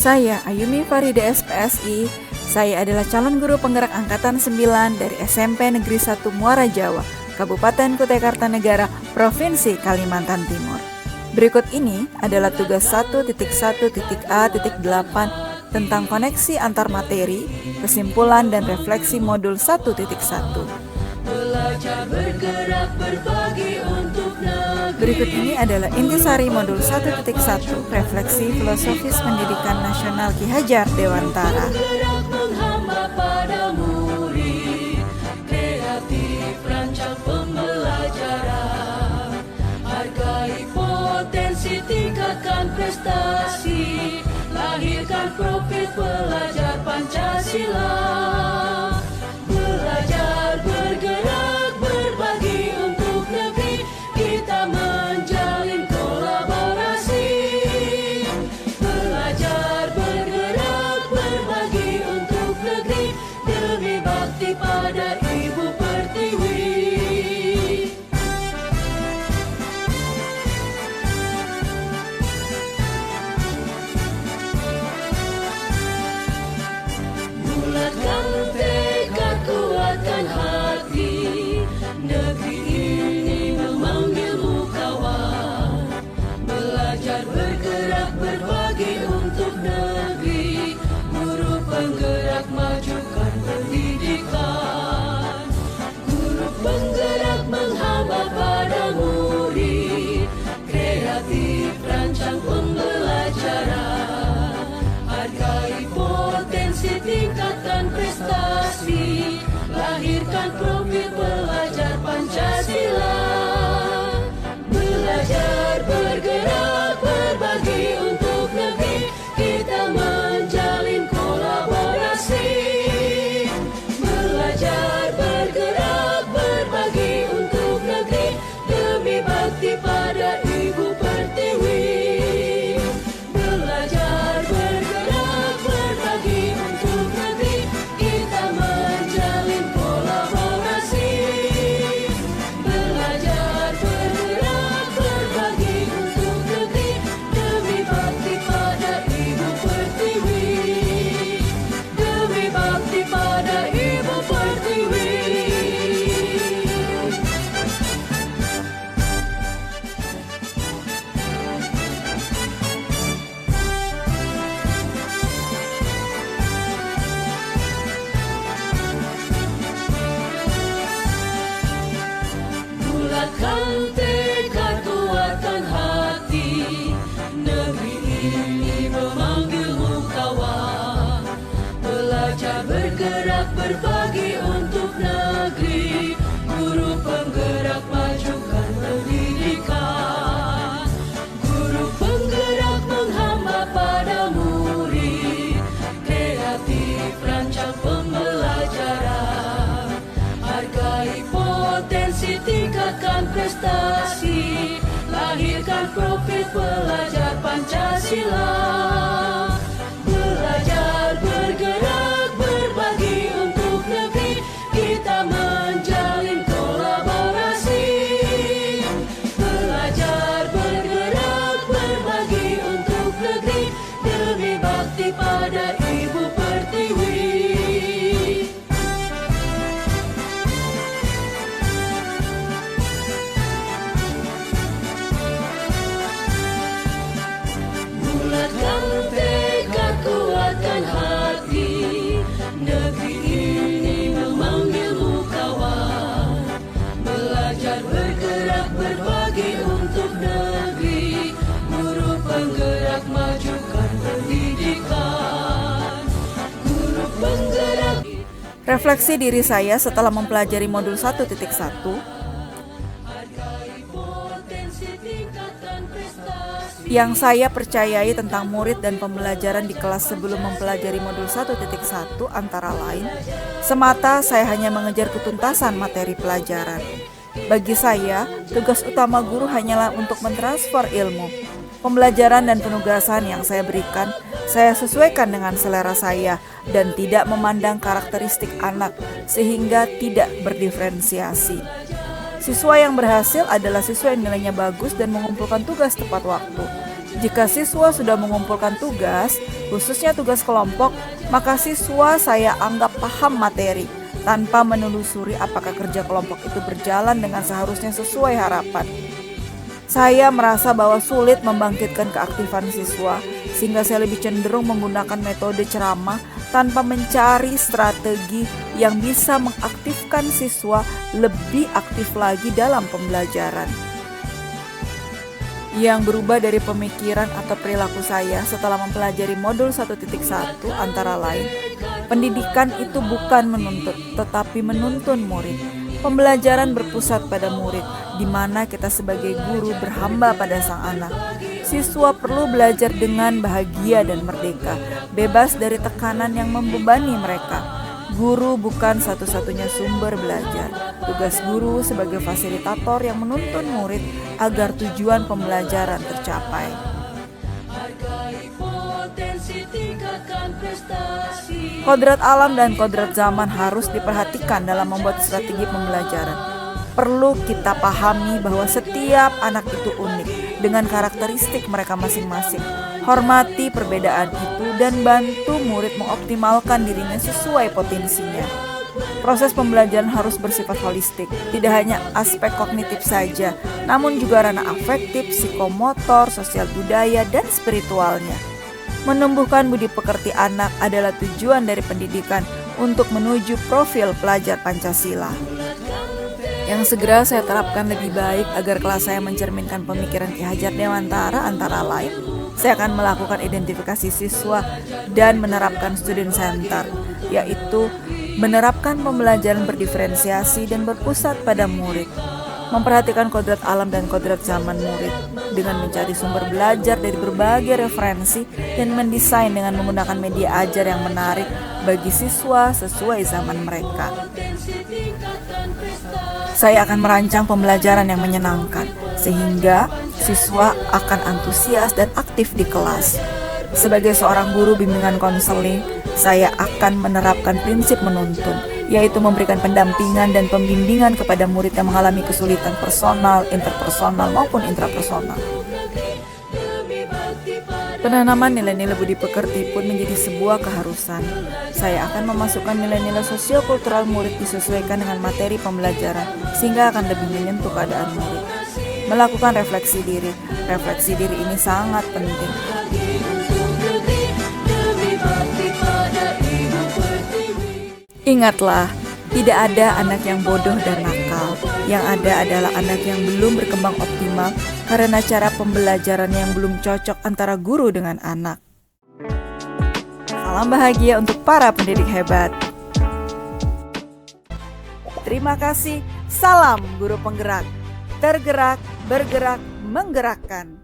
Saya Ayumi Farida SPSI. Saya adalah calon guru penggerak angkatan 9 dari SMP Negeri 1 Muara Jawa, Kabupaten Kutai Kartanegara, Provinsi Kalimantan Timur. Berikut ini adalah tugas 1.1.A.8 tentang koneksi antar materi, kesimpulan dan refleksi modul 1.1. Berikut ini adalah intisari modul 1.1 refleksi filosofis pendidikan nasional Ki Hajar Dewantara. Kreatif rancang pembelajaran, hargai potensi, tingkatkan prestasi, lahirkan profil pelajar Pancasila. Belajar, bergerak, berbagi untuk negeri, kita menjalin kolaborasi. Belajar, bergerak, berbagi untuk negeri, demi bakti pada Ibu Pertiwi. Bulatkan tekad, kuatkan hati, negeri ini memanggilmu kawan. Belajar, bergerak, berbagi untuk negeri, guru penggerak, majukan pendidikan. Guru penggerak menghamba pada murid, kreatif rancang pembelajaran, hargai potensi, tingkatkan prestasi, lahirkan profil pelajar Pancasila. Belajar, bergerak, berbagi untuk negeri, kita menjalin kolaborasi. Belajar, bergerak, berbagi untuk negeri, demi bakti pada Ibu Pertiwi. Belajar, bergerak, berbagi untuk negeri, kita menjalin kolaborasi. Belajar, bergerak, berbagi untuk negeri, demi bakti pada Ibu Pertiwi. Demi bakti pada Ibu Pertiwi. Bulatkan tekad, kuatkan hati, negeri ini memanggilmu kawan. Belajar, bergerak, berbagi untuk negeri, guru penggerak, majukan pendidikan. Guru penggerak menghamba pada murid, kreatif rancang pembelajaran, hargai potensi, tingkatkan prestasi, lahirkan profil pelajar Pancasila. Belajar, bergerak, berbagi untuk negeri, kita menjalin kolaborasi. Belajar, bergerak, berbagi untuk negeri, demi bakti pada Ibu Pertiwi. Bulatkan tekad, kuatkan hati, negeri ini memanggilmu kawan. Belajar, bergerak, berbagi untuk negeri, guru penggerak, majukan pendidikan. Guru penggerak. Refleksi diri saya setelah mempelajari modul 1.1. Yang saya percayai tentang murid dan pembelajaran di kelas sebelum mempelajari modul 1.1 antara lain, semata saya hanya mengejar ketuntasan materi pelajaran. Bagi saya, tugas utama guru hanyalah untuk mentransfer ilmu. Pembelajaran dan penugasan yang saya berikan, saya sesuaikan dengan selera saya dan tidak memandang karakteristik anak sehingga tidak berdiferensiasi. Siswa yang berhasil adalah siswa yang nilainya bagus dan mengumpulkan tugas tepat waktu. Jika siswa sudah mengumpulkan tugas, khususnya tugas kelompok, maka siswa saya anggap paham materi tanpa menelusuri apakah kerja kelompok itu berjalan dengan seharusnya sesuai harapan. Saya merasa bahwa sulit membangkitkan keaktifan siswa, sehingga saya lebih cenderung menggunakan metode ceramah tanpa mencari strategi yang bisa mengaktifkan siswa lebih aktif lagi dalam pembelajaran. Yang berubah dari pemikiran atau perilaku saya setelah mempelajari modul 1.1 antara lain, pendidikan itu bukan menuntut, tetapi menuntun murid. Pembelajaran berpusat pada murid, di mana kita sebagai guru berhamba pada sang anak. Siswa perlu belajar dengan bahagia dan merdeka, bebas dari tekanan yang membebani mereka. Guru bukan satu-satunya sumber belajar. Tugas guru sebagai fasilitator yang menuntun murid agar tujuan pembelajaran tercapai. Kodrat alam dan kodrat zaman harus diperhatikan dalam membuat strategi pembelajaran. Perlu kita pahami bahwa setiap anak itu unik dengan karakteristik mereka masing-masing. Hormati perbedaan itu dan bantu murid mengoptimalkan dirinya sesuai potensinya. Proses pembelajaran harus bersifat holistik, tidak hanya aspek kognitif saja, namun juga ranah afektif, psikomotor, sosial budaya, dan spiritualnya. Menumbuhkan budi pekerti anak adalah tujuan dari pendidikan untuk menuju profil pelajar Pancasila. Yang segera saya terapkan lebih baik agar kelas saya mencerminkan pemikiran Ki Hajar Dewantara antara lain, saya akan melakukan identifikasi siswa dan menerapkan student center, yaitu menerapkan pembelajaran berdiferensiasi dan berpusat pada murid. Memperhatikan kodrat alam dan kodrat zaman murid dengan mencari sumber belajar dari berbagai referensi dan mendesain dengan menggunakan media ajar yang menarik bagi siswa sesuai zaman mereka. Saya akan merancang pembelajaran yang menyenangkan sehingga siswa akan antusias dan aktif di kelas. Sebagai seorang guru bimbingan konseling, saya akan menerapkan prinsip menuntun, yaitu memberikan pendampingan dan pembimbingan kepada murid yang mengalami kesulitan personal, interpersonal maupun intrapersonal. Penanaman nilai-nilai budi pekerti pun menjadi sebuah keharusan. Saya akan memasukkan nilai-nilai sosiokultural murid disesuaikan dengan materi pembelajaran, sehingga akan lebih menyentuh keadaan murid. Melakukan refleksi diri ini sangat penting. Ingatlah, tidak ada anak yang bodoh dan nakal. Yang ada adalah anak yang belum berkembang optimal karena cara pembelajaran yang belum cocok antara guru dengan anak. Salam bahagia untuk para pendidik hebat. Terima kasih. Salam guru penggerak. Tergerak, bergerak, menggerakkan.